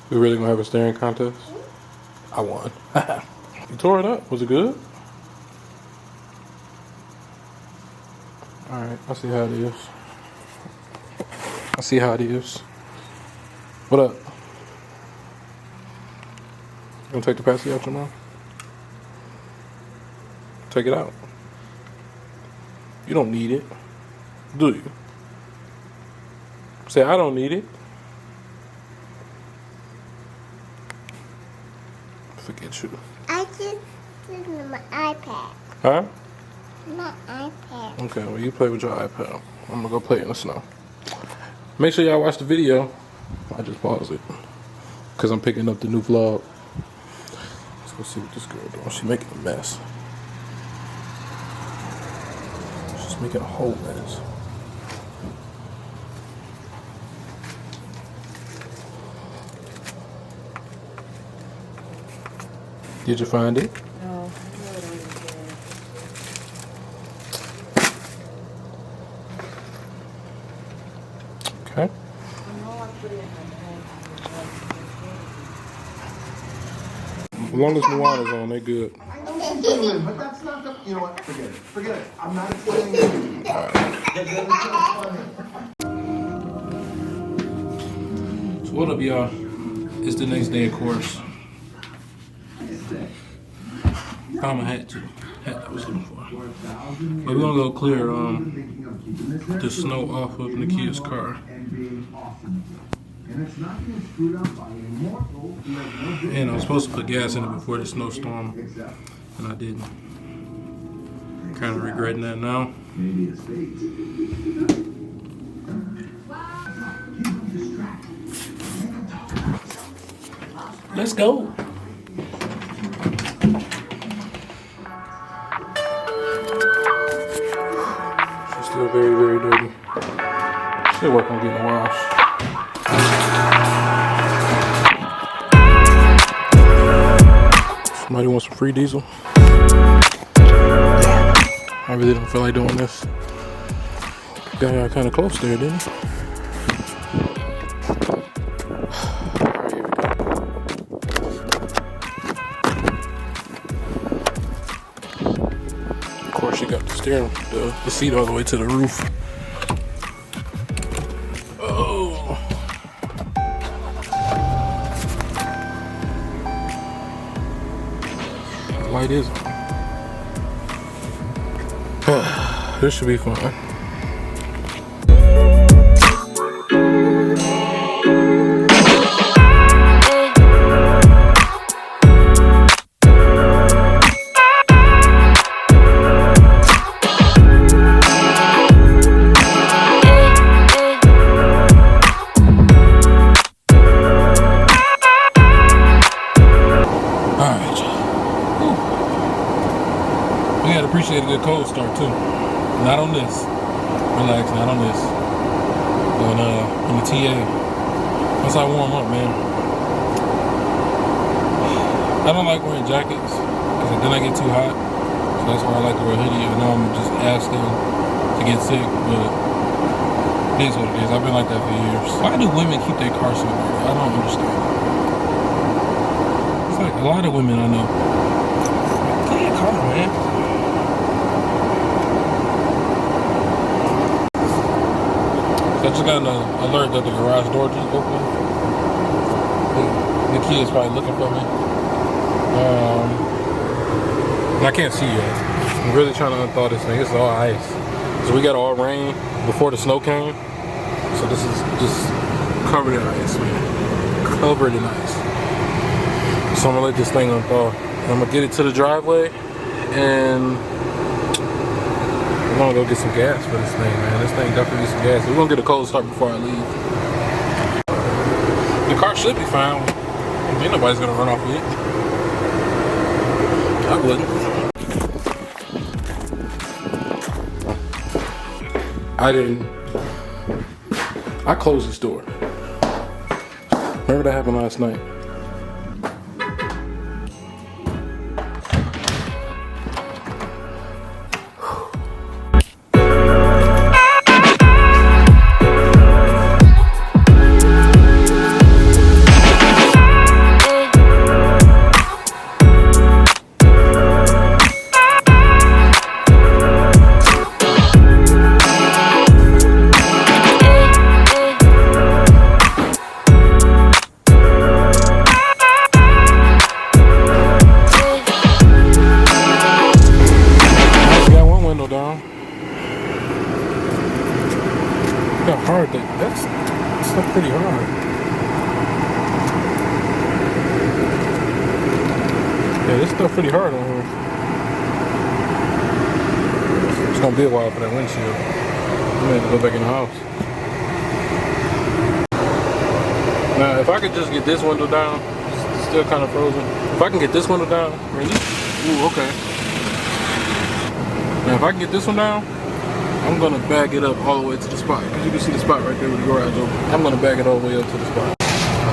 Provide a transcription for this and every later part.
We really gonna have a staring contest? I won. You tore it up. Was it good? Alright, I see how it is. I see how it is. What up? You gonna take the passy out your mouth? Take it out. You don't need it. Do you? Say, I don't need it. Forget you. I just did my iPad. Huh? My iPad. Okay, well, you play with your iPad. I'm gonna go play in the snow. Make sure y'all watch the video. I just paused it because I'm picking up the new vlog. Let's go see what this girl doing. She's making a mess. She's making a whole mess. Did you find it? No, Okay. I know I put it in my bag. As long as Moana's on, they good. I know what you're doing, but that's not the. You know what? Forget it. Forget it. I'm not explaining anything. So what up, y'all? It's the next day of course. Found my hat too. Hat I was looking for. But we're gonna go clear the snow off of Nakia's car. And I was supposed to put gas in it before the snowstorm, and I didn't. Kind of regretting that now. Let's go. She's still very, very dirty. Still working on getting a wash. Somebody want some free diesel? I really don't feel like doing this. Got kind of close there, didn't he? Alright, here we go. Of course, you got the steering, the seat all the way to the roof. Oh. The light is on. This should be fun. Alright. We gotta appreciate a good cold start too. Not on this. Relax, not on this. But on the TA. Once I warm up, man. I don't like wearing jackets because then I get too hot. So that's why I like to wear a hoodie. I know I'm just asking to get sick, but it is what it is. I've been like that for years. Why do women keep their car so dirty? I don't understand. It's like a lot of women I know. Clean your car, man. I just got an alert that the garage door just opened. The kid's probably looking for me. And I can't see yet. I'm really trying to unthaw this thing. It's all ice. So we got all rain before the snow came. So this is just covered in ice, man. Covered in ice. So I'm gonna let this thing unthaw. I'm gonna get it to the driveway and I'm gonna go get some gas for this thing, man. This thing definitely needs some gas. We're gonna get a cold start before I leave. The car should be fine. Ain't nobody's gonna run off with it. I wouldn't. I didn't. I closed this door. Remember that happened last night? It's stuff pretty hard. Yeah, this stuff pretty hard on here. It's gonna be a while for that windshield. I'm gonna have to go back in the house. Now, if I could just get this window down, it's still kind of frozen. If I can get this window down, really? Ooh, okay. Now, if I can get this one down, I'm gonna bag it up all the way to the spot. Cause you can see the spot right there with the garage open. I'm gonna bag it all the way up to the spot.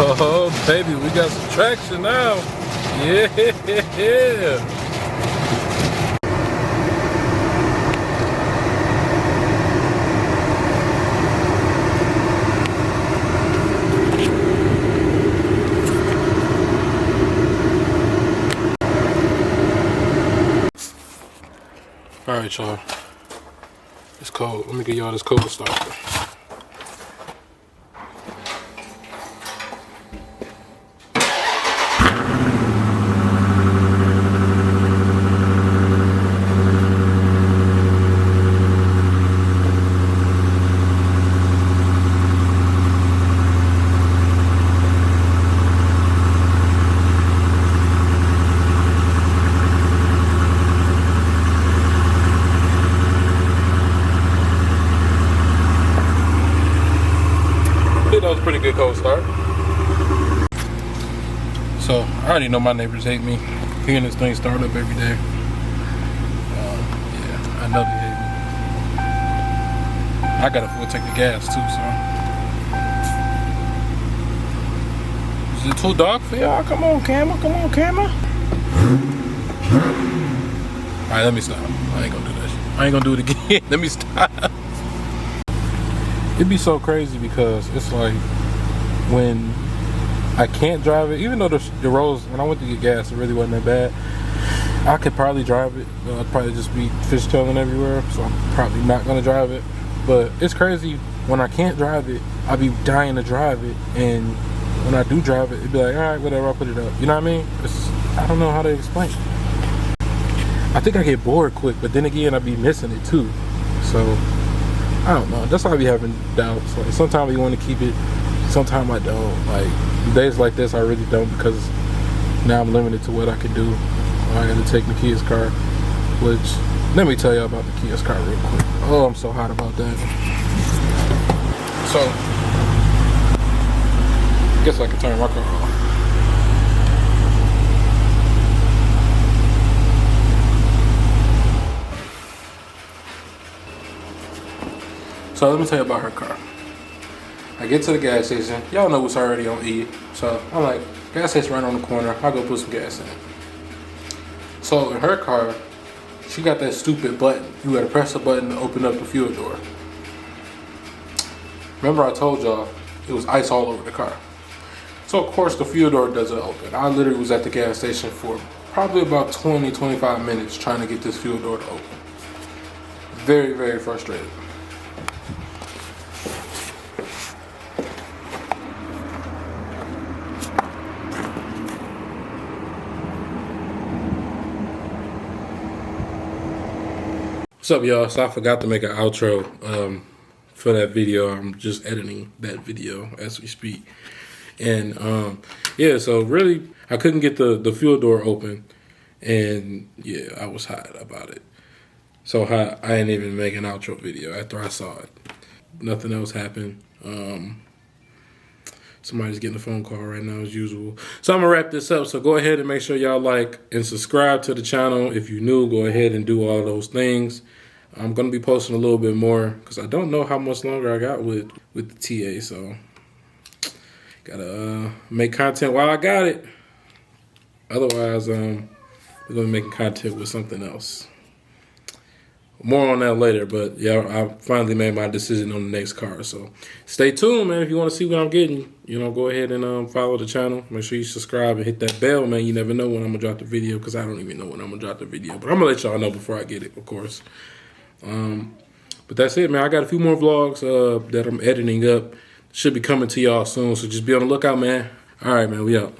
Oh, baby, we got some traction now. Yeah. All right, y'all. It's cold. Let me get y'all this cold starter. That was a pretty good cold start. So I already know my neighbors hate me. Hearing this thing start up every day. Yeah, I know they hate me. I gotta full tank the gas too, so. Is it too dark for y'all? Come on, camera. Come on, camera. Alright, let me stop. I ain't gonna do that shit. I ain't gonna do it again. Let me stop. It'd be so crazy because it's like when I can't drive it, even though the roads, when I went to get gas, it really wasn't that bad. I could probably drive it. I'd probably just be fishtailing everywhere, so I'm probably not gonna drive it. But it's crazy when I can't drive it, I'd be dying to drive it, and when I do drive it, it'd be like, all right, whatever, I'll put it up. You know what I mean? I don't know how to explain it. I think I get bored quick, but then again, I'd be missing it too. So I don't know. That's why I be having doubts. Like sometimes I want to keep it, sometimes I don't. Like days like this, I really don't because now I'm limited to what I can do. I got to take the Kia's car, which let me tell you about the Kia's car real quick. Oh, I'm so hot about that. So, I guess I can turn my car off. So let me tell you about her car. I get to the gas station. Y'all know it's already on E. So I'm like, gas station right on the corner. I'll go put some gas in. So in her car, she got that stupid button. You gotta press the button to open up the fuel door. Remember I told y'all it was ice all over the car. So of course the fuel door doesn't open. I literally was at the gas station for probably about 20-25 minutes trying to get this fuel door to open. Very, very frustrated. What's up, y'all? So I forgot to make an outro for that video. I'm just editing that video as we speak. And yeah, so really I couldn't get the fuel door open, and yeah, I was hot about it. So hot I didn't even make an outro video after I saw it. Nothing else happened. Somebody's getting a phone call right now as usual. So I'm gonna wrap this up. So go ahead and make sure y'all like and subscribe to the channel. If you're new, go ahead and do all those things. I'm gonna be posting a little bit more because I don't know how much longer I got with the TA. So gotta make content while I got it. Otherwise, we're gonna be making content with something else. More on that later, but yeah, I finally made my decision on the next car. So stay tuned, man. If you want to see what I'm getting, you know, go ahead and follow the channel. Make sure you subscribe and hit that bell, man. You never know when I'm gonna drop the video because I don't even know when I'm gonna drop the video. But I'm gonna let y'all know before I get it, of course. But that's it, man. I got a few more vlogs that I'm editing up. Should be coming to y'all soon, so just be on the lookout, man. All right, man. We out.